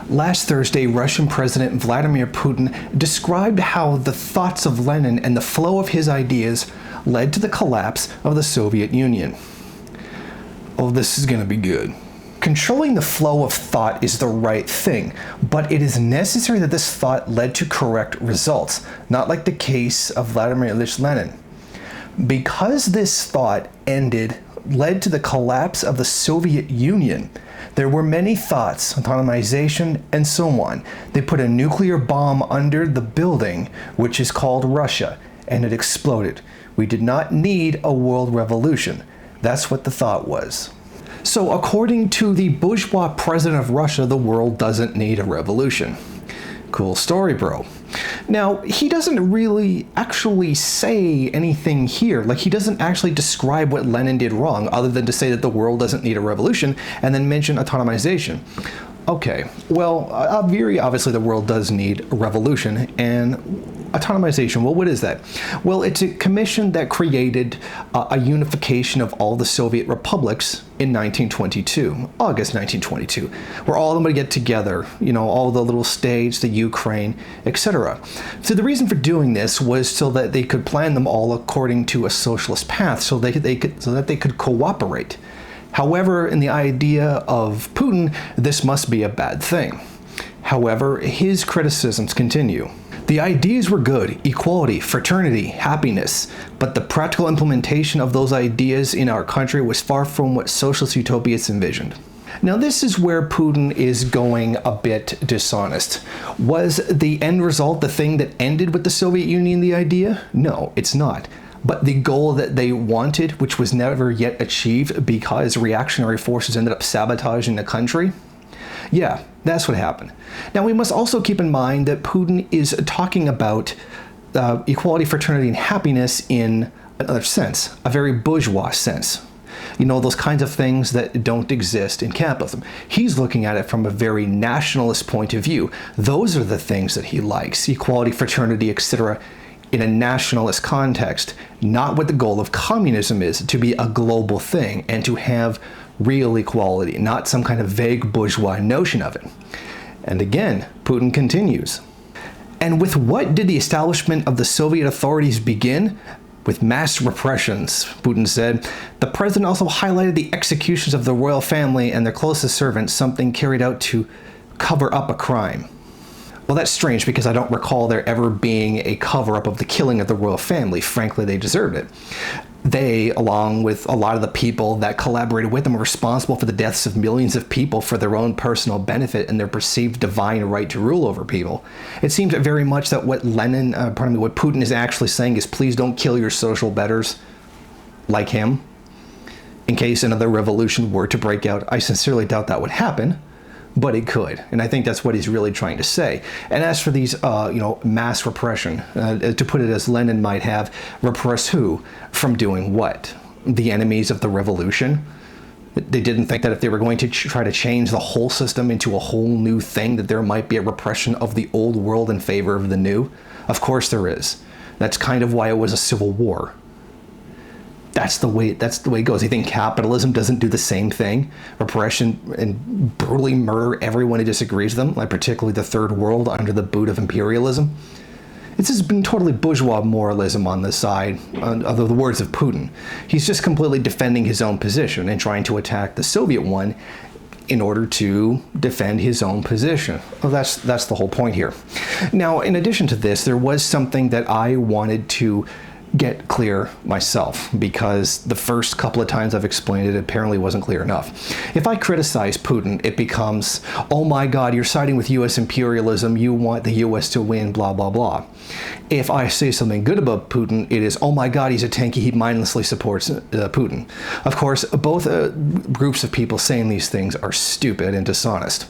Last Thursday, Russian President Vladimir Putin described how the thoughts of Lenin and the flow of his ideas led to the collapse of the Soviet Union. Oh, this is going to be good. Controlling the flow of thought is the right thing, but it is necessary that this thought led to correct results, not like the case of Vladimir Ilyich Lenin. Because this thought led to the collapse of the Soviet Union, there were many thoughts, autonomization, and so on. They put a nuclear bomb under the building, which is called Russia, and it exploded. We did not need a world revolution. That's what the thought was. So according to the bourgeois president of Russia, the world doesn't need a revolution. Cool story, bro. Now, he doesn't really actually say anything here. Like, he doesn't actually describe what Lenin did wrong, other than to say that the world doesn't need a revolution, and then mention autonomization. Okay, well, very obviously the world does need a revolution, and autonomization, well, what is that? Well, it's a commission that created a unification of all the Soviet republics in 1922, August 1922, where all of them would get together, all the little states, the Ukraine, etc. So the reason for doing this was so that they could plan them all according to a socialist path, so that they could cooperate. However, in the idea of Putin, this must be a bad thing. However, his criticisms continue. The ideas were good: equality, fraternity, happiness, but the practical implementation of those ideas in our country was far from what socialist utopias envisioned. Now, this is where Putin is going a bit dishonest. Was the end result the thing that ended with the Soviet Union the idea? No, it's not. But the goal that they wanted, which was never yet achieved because reactionary forces ended up sabotaging the country? Yeah, that's what happened. Now, we must also keep in mind that Putin is talking about equality, fraternity, and happiness in another sense, a very bourgeois sense. Those kinds of things that don't exist in capitalism. He's looking at it from a very nationalist point of view. Those are the things that he likes: equality, fraternity, etc., in a nationalist context, not what the goal of communism is, to be a global thing and to have real equality, not some kind of vague bourgeois notion of it. And again, Putin continues. And with what did the establishment of the Soviet authorities begin? With mass repressions, Putin said. The president also highlighted the executions of the royal family and their closest servants, something carried out to cover up a crime. Well, that's strange because I don't recall there ever being a cover-up of the killing of the royal family. Frankly, they deserved it. They, along with a lot of the people that collaborated with them, were responsible for the deaths of millions of people for their own personal benefit and their perceived divine right to rule over people. It seems very much that what what Putin is actually saying is, please don't kill your social betters like him in case another revolution were to break out. I sincerely doubt that would happen, but it could, and I think that's what he's really trying to say. And as for these, mass repression, to put it as Lenin might have, repress who? From doing what? The enemies of the revolution? They didn't think that if they were going to try to change the whole system into a whole new thing, that there might be a repression of the old world in favor of the new? Of course there is. That's kind of why it was a civil war. That's the way it goes. You think capitalism doesn't do the same thing? Repression and brutally murder everyone who disagrees with them, like particularly the third world under the boot of imperialism? This has been totally bourgeois moralism on the side of the words of Putin. He's just completely defending his own position and trying to attack the Soviet one in order to defend his own position. Well, that's the whole point here. Now, in addition to this, there was something that I wanted to get clear myself, because the first couple of times I've explained it apparently wasn't clear enough. If I criticize Putin, it becomes, oh my God, you're siding with US imperialism, you want the US to win, blah, blah, blah. If I say something good about Putin, it is, oh my God, he's a tanky, he mindlessly supports Putin. Of course, both groups of people saying these things are stupid and dishonest.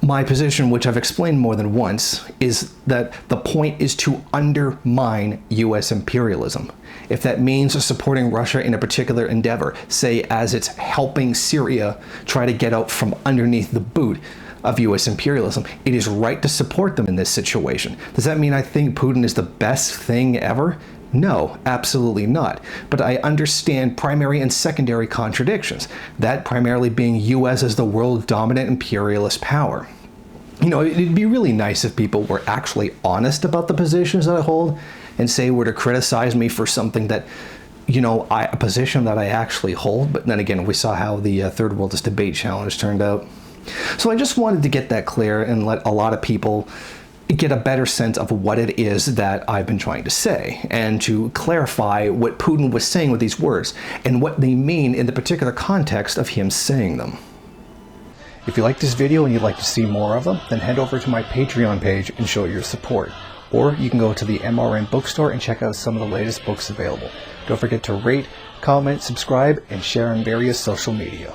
My position, which I've explained more than once, is that the point is to undermine US imperialism. If that means supporting Russia in a particular endeavor, say as it's helping Syria try to get out from underneath the boot of US imperialism, it is right to support them in this situation. Does that mean I think Putin is the best thing ever? No, absolutely not. But I understand primary and secondary contradictions, that primarily being US as the world dominant imperialist power. You know, it'd be really nice if people were actually honest about the positions that I hold and say were to criticize me for something that, you know, a position that I actually hold. But then again, we saw how the Third Worldist Debate Challenge turned out. So I just wanted to get that clear and let a lot of people get a better sense of what it is that I've been trying to say, and to clarify what Putin was saying with these words and what they mean in the particular context of him saying them. If you like this video and you'd like to see more of them, then head over to my Patreon page and show your support. Or you can go to the MRN bookstore and check out some of the latest books available. Don't forget to rate, comment, subscribe, and share on various social media.